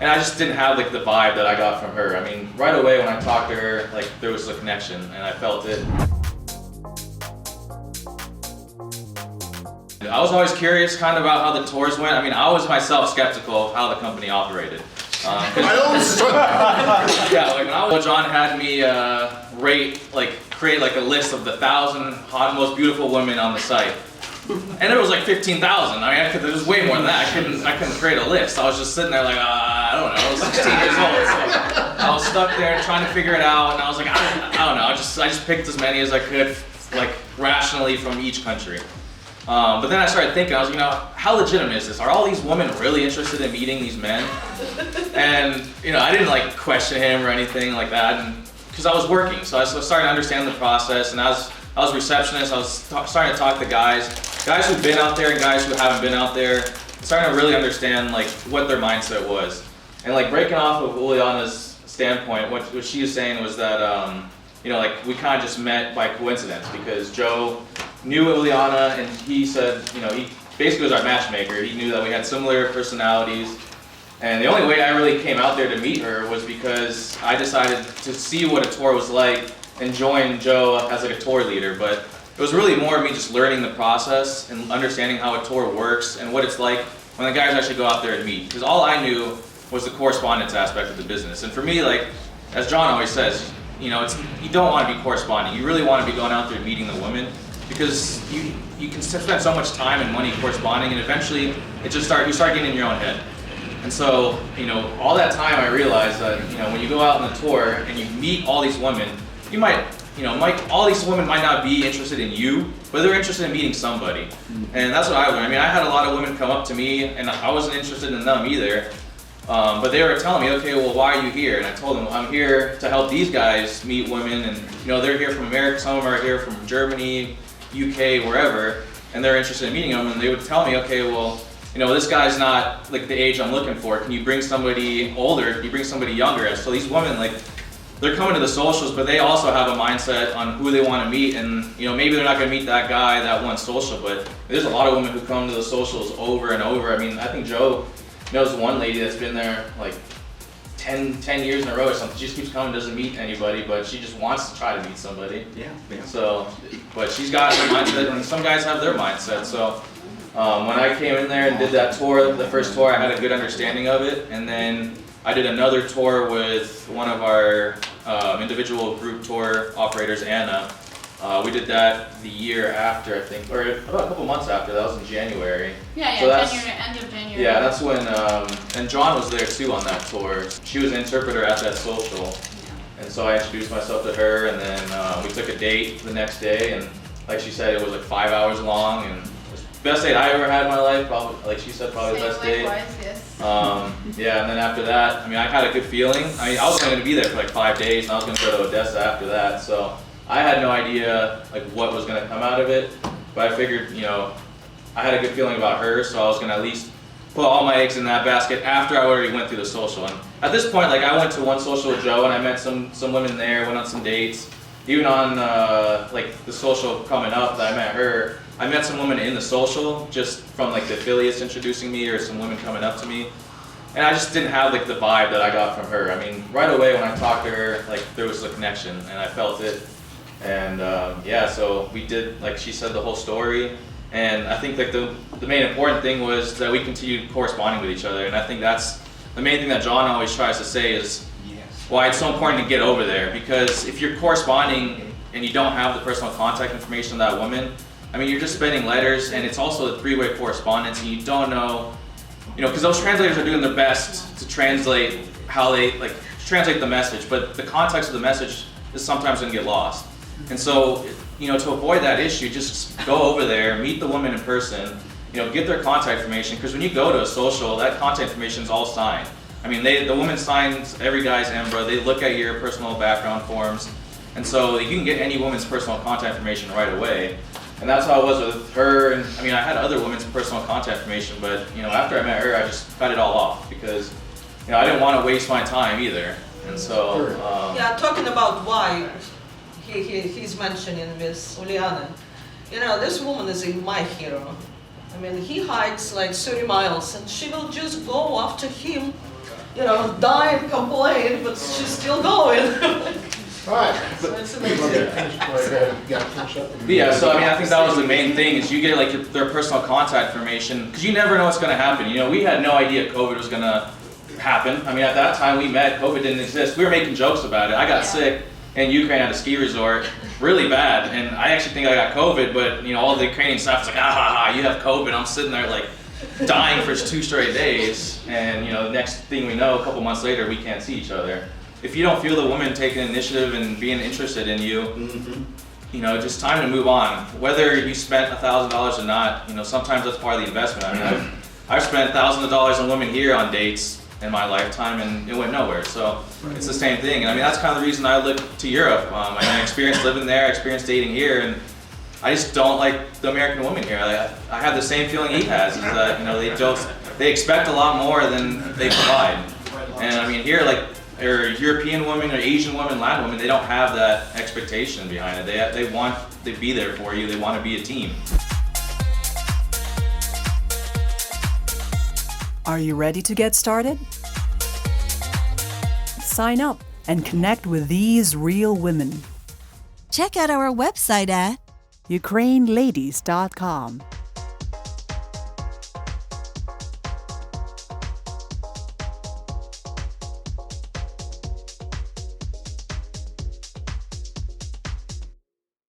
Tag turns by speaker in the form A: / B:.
A: And I just didn't have like the vibe that I got from her. I mean, right away when I talked to her, like there was a connection and I felt it. I was always curious kind of about how the tours went. I mean, I was myself skeptical of how the company operated. Yeah, like when John had me create like a list of the 1,000 hot, most beautiful women on the site. And there was like 15,000. I mean, there was way more than that. I couldn't create a list. I was just sitting there like, I don't know, I was 16 years old. So I was stuck there trying to figure it out, and I was like, I don't know. I just picked as many as I could, like rationally from each country. But then I started thinking, I was, how legitimate is this? Are all these women really interested in meeting these men? And, I didn't like question him or anything like that, because I was working. So I started to understand the process, and I was a receptionist. I was starting to talk to guys who've been out there and guys who haven't been out there, starting to really understand like what their mindset was. And like breaking off of Uliana's standpoint, what she was saying was that, like we kind of just met by coincidence because Joe knew Uliana, and he said, he basically was our matchmaker. He knew that we had similar personalities. And the only way I really came out there to meet her was because I decided to see what a tour was like and join Joe as like a tour leader. But it was really more of me just learning the process and understanding how a tour works and what it's like when the guys actually go out there and meet. Because all I knew was the correspondence aspect of the business. And for me, like, as John always says, you don't want to be corresponding. You really want to be going out there and meeting the women, because you can spend so much time and money corresponding, and eventually you start getting in your own head. And so, all that time I realized that, when you go out on the tour and you meet all these women, all these women might not be interested in you, but they're interested in meeting somebody. And that's what I learned. I mean, I had a lot of women come up to me, and I wasn't interested in them either. But they were telling me, okay, well, why are you here? And I told them, I'm here to help these guys meet women, and they're here from America, some of them are here from Germany, UK, wherever, and they're interested in meeting them, and they would tell me, okay, well, this guy's not like the age I'm looking for. Can you bring somebody older? Can you bring somebody younger? So these women, like, they're coming to the socials, but they also have a mindset on who they want to meet, and maybe they're not going to meet that guy that one social, but there's a lot of women who come to the socials over and over. I mean, I think Joe knows one lady that's been there like 10 years in a row or something. She just keeps coming, doesn't meet anybody, but she just wants to try to meet somebody. Yeah. So, but she's got her mindset, and some guys have their mindset. So when I came in there and did that tour, the first tour, I had a good understanding of it, and then I did another tour with one of our individual group tour operators, Anna. We did that the year after, I think, or about a couple months after. That was in January.
B: Yeah,
A: so
B: January, end of January.
A: Yeah, that's when, and John was there too on that tour. She was an interpreter at that social. Yeah. And so I introduced myself to her, and then we took a date the next day, and like she said, it was like 5 hours long, and it was the best date I ever had in my life, probably, like she said, probably the best date.
B: Yes.
A: Yeah, and then after that, I mean, I had a good feeling. I mean, I was only going to be there for like 5 days, and I was going to go to Odesa after that, so I had no idea like what was going to come out of it, but I figured, I had a good feeling about her, so I was going to at least put all my eggs in that basket after I already went through the social. And at this point, like, I went to one social with Joe, and I met some women there, went on some dates. Even on like the social coming up that I met her, I met some women in the social just from like the affiliates introducing me, or some women coming up to me. And I just didn't have like the vibe that I got from her. I mean, right away when I talked to her, like there was a connection, and I felt it. And yeah, so we did, like she said, the whole story. And I think like the main important thing was that we continued corresponding with each other. And I think that's the main thing that John always tries to say is why it's so important to get over there. Because if you're corresponding and you don't have the personal contact information of that woman, I mean, you're just sending letters, and it's also a three-way correspondence, and you don't know, because those translators are doing their best to translate how they, like, translate the message, but the context of the message is sometimes going to get lost. And so, to avoid that issue, just go over there, meet the woman in person, get their contact information, because when you go to a social, that contact information is all signed. I mean, the woman signs every guy's EMBRA, they look at your personal background forms, and so you can get any woman's personal contact information right away. And that's how it was with her, and I mean, I had other women's personal contact information, but after I met her, I just cut it all off, because I didn't want to waste my time either. And so
C: yeah, talking about why he's mentioning with Uliana, this woman is my hero. I mean, he hikes like 30 miles, and she will just go after him died, complained, but she's still going.
B: All right.
C: So it's
B: Go
C: amazing.
B: ahead, finish up.
A: But yeah, so I mean, I think that was the main thing is you get like their personal contact information because you never know what's going to happen. We had no idea COVID was going to happen. I mean, at that time we met, COVID didn't exist. We were making jokes about it. I got sick in Ukraine at a ski resort, really bad, and I actually think I got COVID. But all the Ukrainian staff was like, ah ha ha, you have COVID. I'm sitting there like dying for 2 straight days, and the next thing we know, a couple months later, we can't see each other. If you don't feel the woman taking initiative and being interested in you, just time to move on. Whether you spent $1,000 or not, sometimes that's part of the investment. I mean, I've spent thousands of dollars on women here on dates in my lifetime, and it went nowhere. So it's the same thing. And I mean, that's kind of the reason I looked to Europe. I experienced living there, I experienced dating here, and I just don't like the American woman here. I have the same feeling he has, is that they expect a lot more than they provide. And I mean, here or European women or Asian women, Latin women, they don't have that expectation behind it. They want to be there for you. They want to be a team.
D: Are you ready to get started? Sign up and connect with these real women.
E: Check out our website at
D: ukraineladies.com.